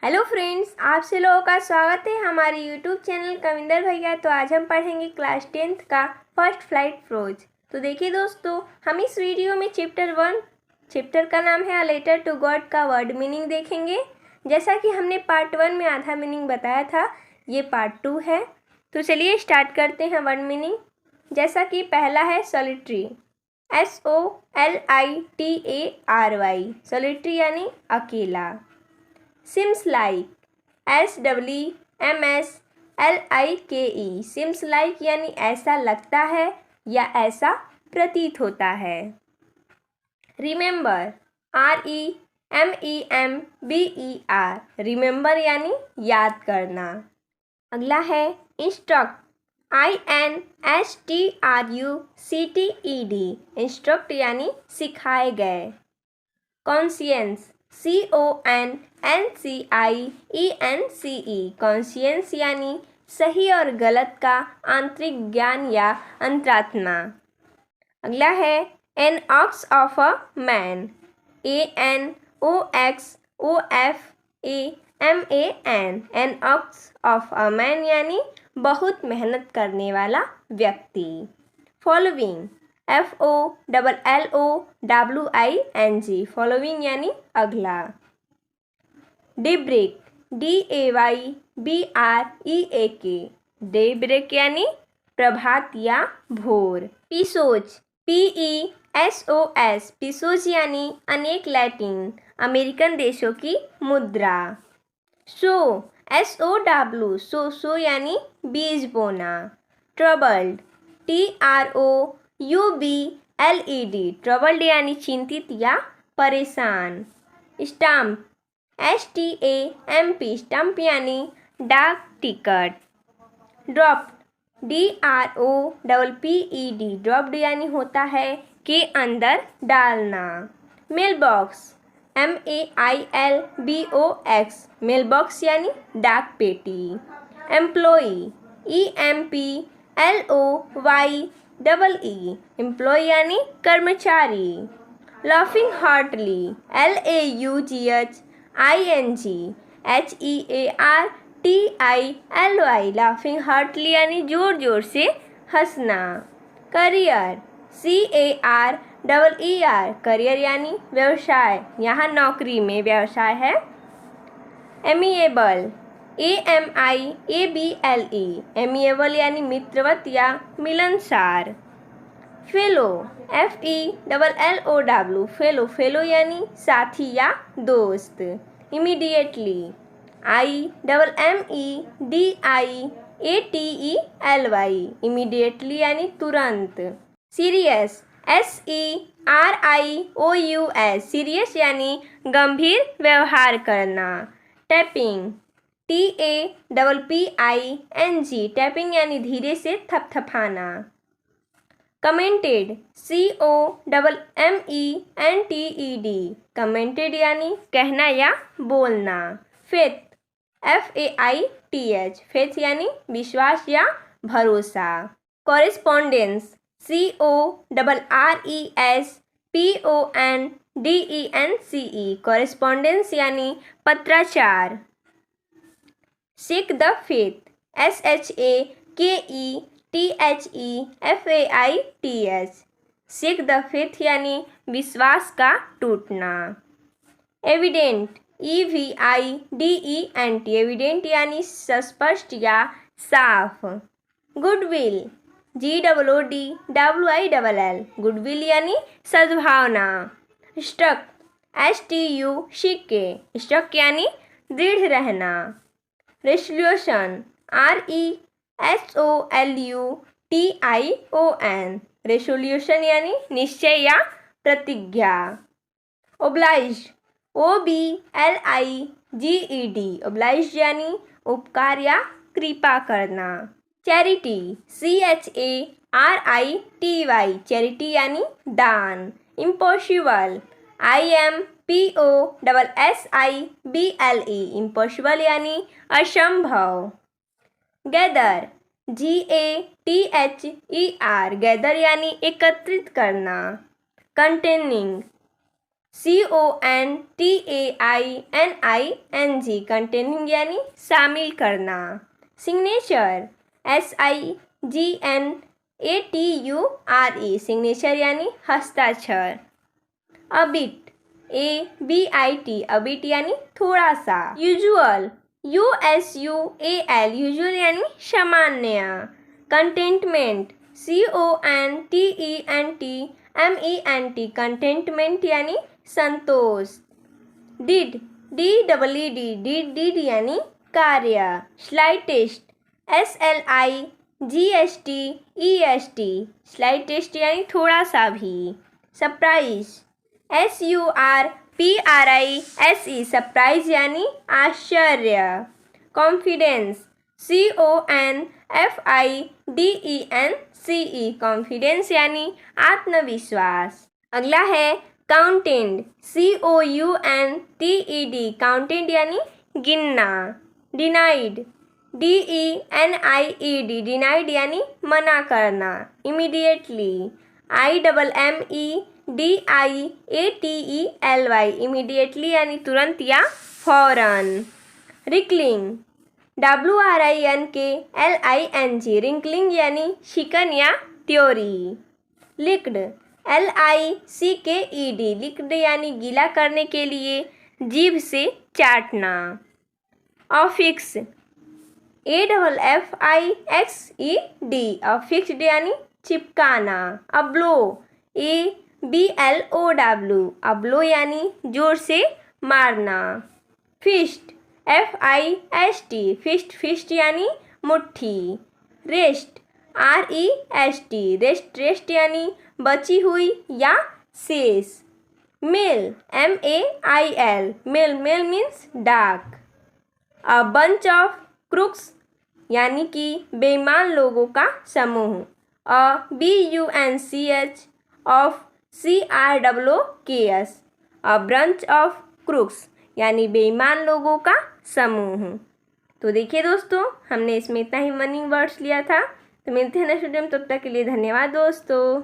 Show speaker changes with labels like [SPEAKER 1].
[SPEAKER 1] Hello friends, आप से लोगों का स्वागत है हमारे यूट्यूब चैनल कविंदर भैया। तो आज हम पढ़ेंगे क्लास 10th का फर्स्ट फ्लाइट प्रोज। तो देखिए दोस्तों, हम इस वीडियो में चैप्टर का नाम है अ लेटर टू गॉड का वर्ड मीनिंग देखेंगे। जैसा कि हमने पार्ट 1 में आधा मीनिंग बताया था, ये पार्ट 2 है। तो चलिए स्टार्ट करते हैं वर्ड मीनिंग। जैसा कि पहला है सॉलिटरी, SOLITARY, सॉलिटरी यानी अकेला। Seems like, SEEMS seems like यानी ऐसा लगता है या ऐसा प्रतीत होता है। Remember, REMEMBER, रिमेंबर यानी याद करना। अगला है इंस्ट्रक्ट, INSTRUCTED, इंस्ट्रक्ट यानी सिखाए गए। कॉन्शियंस, CONNCIENCE, कॉन्शियंस यानी सही और गलत का आंतरिक ज्ञान या अंतरात्मा। अगला है an ox of a man, ANOXOFAMAN, an ox of a man यानी बहुत मेहनत करने वाला व्यक्ति। फॉलोइंग, FOLLOWING, फॉलोइंग यानी अगला। डेब्रेक, DAYBREAK, डेब्रेक यानी प्रभात या भोर। पीसोज, PESOS, पीसोज यानी अनेक लैटिन अमेरिकन देशों की मुद्रा। सो, SOW, सो यानी बीज बोना। ट्रबल्ड, TROUBLED, ट्रबल्ड यानी चिंतित या परेशान। स्टाम्प, STAMP, स्टम्प यानी डाक टिकट। ड्रॉप्ड, DROPPED, ड्रॉप्ड यानी होता है के अंदर डालना। Mail box, MAILBOX, mail box यानी डाक पेटी। एम्प्लॉई, EMPLOYEE, एम्प्लॉय यानी कर्मचारी। Laughing heartily, LAUGHINGHEARTILY, laughing heartily यानी जोर जोर से हंसना। करियर, CAREER, करियर यानी व्यवसाय, यहाँ नौकरी में व्यवसाय है। एमिएबल, AMIABLE, एमिएबल यानी मित्रवत या मिलनसार। फेलो, FELLOW, फेलो यानी साथी या दोस्त। इमीडिएटली, IMMEDIATELY, इमीडिएटली यानी तुरंत। सीरियस, SERIOUS, सीरियस यानी गंभीर व्यवहार करना। टैपिंग, TAPPING, टैपिंग यानी धीरे से थपथपाना। कमेंटेड, COMMENTED, कमेंटेड यानी कहना या बोलना। फेथ, FAITH, फेथ यानी विश्वास या भरोसा। कॉरेस्पॉन्डेंस, CORRESPONDENCE, कॉरेस्पॉन्डेंस यानी पत्राचार। Seek the faith, SHAKETHEFAITH, seek the faith यानी विश्वास का टूटना। एविडेंट, EVIDENT, एविडेंट यानी स्पष्ट या साफ। गुडविल, GOODWILL, गुडविल यानी सद्भावना। स्टक, STUCK, स्टक यानी दृढ़ रहना। रेसोल्यूशन, RESOLUTION, रेसोल्यूशन यानी निश्चय या प्रतिज्ञा। ओब्लाइज, OBLIGED, ओब्लाइज यानी उपकार या कृपा करना। चैरिटी, CHARITY, चैरिटी यानी दान। इम्पॉसिबल, IMPOSSIBLE, इम्पॉसिबल यानी असंभव। गैदर, GATHER, गैदर यानी एकत्रित करना। कंटेनिंग, CONTAINING कंटेनिंग यानी शामिल करना। सिग्नेचर SIGNATURE सिग्नेचर यानी हस्ताक्षर। अबिट ABIT अबिट यानी थोड़ा सा। यूजुअल USUAL यूजुअल यानी सामान्य। कंटेंटमेंट CONTENTMENT कंटेंटमेंट यानी संतोष। डिड DEED यानी कार्य। स्लाइटेस्ट SLIGSTEST स्लाइटेस्ट यानी थोड़ा सा भी। सरप्राइज SURPRISE सरप्राइज यानी आश्चर्य। कॉन्फिडेंस CONFIDENCE कॉन्फिडेंस यानी आत्मविश्वास। अगला है काउंटेड COUNTED काउंटेड यानी गिनना। डिनाइड DENIED डिनाइड यानी मना करना। इमीडिएटली IMMEDIATELY इमीडिएटली यानी तुरंत या फौरन। रिंकलिंग WRINKLING रिंकलिंग यानी शिकन या त्योरी। लिक्ड LICKED लिक्ड यानी गीला करने के लिए जीभ से चाटना। अफिक्स AFFIXED अफिक्स्ड यानी चिपकाना। अब्लो ABLOW अब्लो यानी जोर से मारना। फिस्ट FIST फिस्ट यानी मुट्ठी। रेस्ट रेस्ट यानी बची हुई या शेष। मेल मेल मीन्स डाक। अ बंच ऑफ क्रूक्स यानी कि बेईमान लोगों का समूह। BUNCH of CROOKS a brunch of crooks यानी बेईमान लोगों का समूह। तो देखिए दोस्तों, हमने इसमें इतना ही मीनिंग वर्ड्स लिया था। तो मिलते हैं नेक्स्ट वीडियो में, तब तक के लिए धन्यवाद दोस्तों।